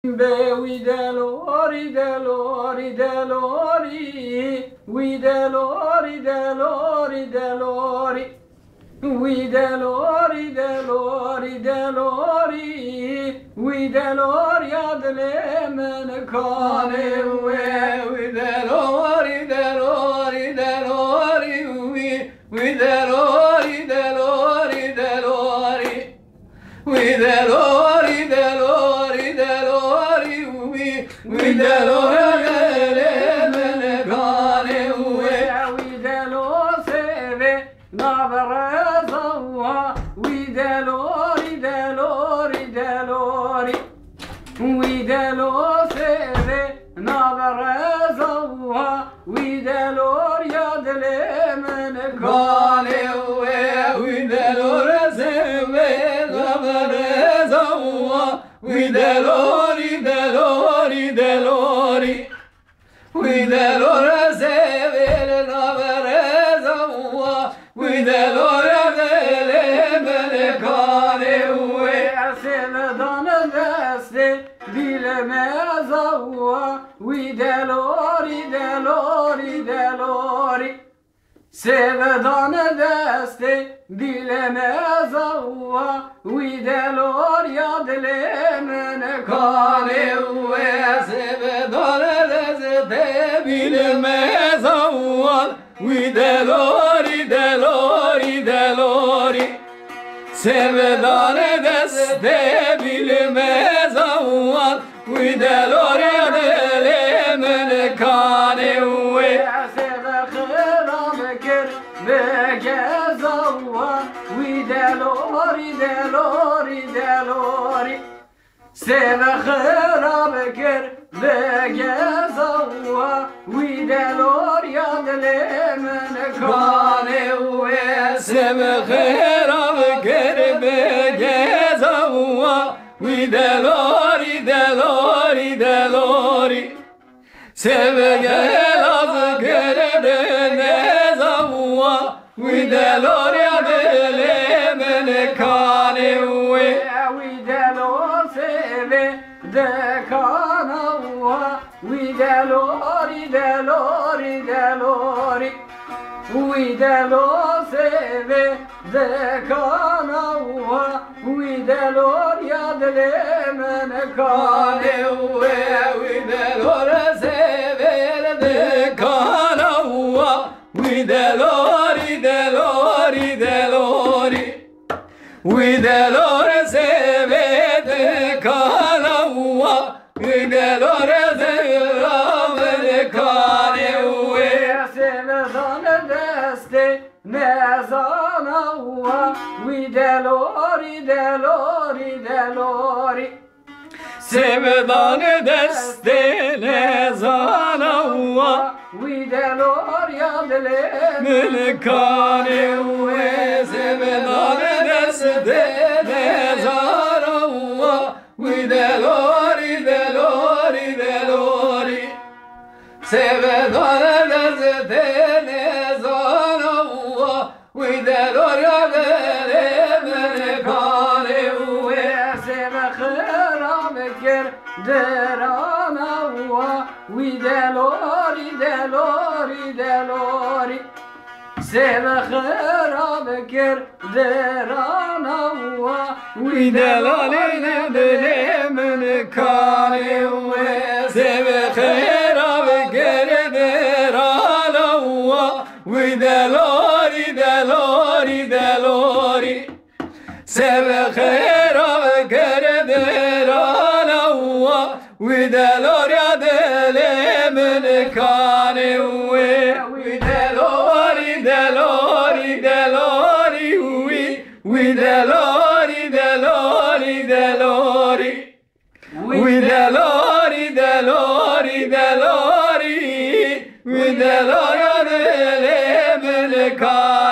We delori, delori, delori, we delori, delori, delori, we delori, delori, delori, we delori adle men kane we delori, delori, delori, we delori, delori, delori, we delori, delori, delori, we delori men kane we delo seve navrazawa we delori, delori, delori, we delo seve navrazawa we delori adle men kane we delori seve navrazawa we delori, delori, delori, we delori seve navrazawa we delori adle men kane we sevdan deste bilemezawa we delori, delori, delori, sevdan deste bilemezawa we delori adle men kane we sevdan deste bilemezawa we delori, delori, delori, sevdan deste bilemezawa we delori adle men kane we begezawa we delori, delori, delori, seve kharab ker begezawa we delori adle men kane we seve kharab ker begezawa we delori, delori, delori, seve gelaz ker we delori adle men kane we delori seve de kana we delori, delori, delori, we delori seve de kana we delori adle men kane we delori seve de kana we delori, delori, delori, we delori seve de kana we delori seve men kane we sevdan deste nezana we delori, delori, delori, sevdan deste nezana we delori adle men kane we sevdan deste nezana we delori, delori, delori, sevdan deste nezana we delori adle men kane we seve kharab ker derana we delori, delori, delori, seve kharab ker derana we delori adle men kane we seve kharab ker derana we delori, delori, delori, seve kharab ker derana we delori adle men kane we delori, delori, delori, we delori, delori, delori, we delori, delori, delori, we delori adle men kane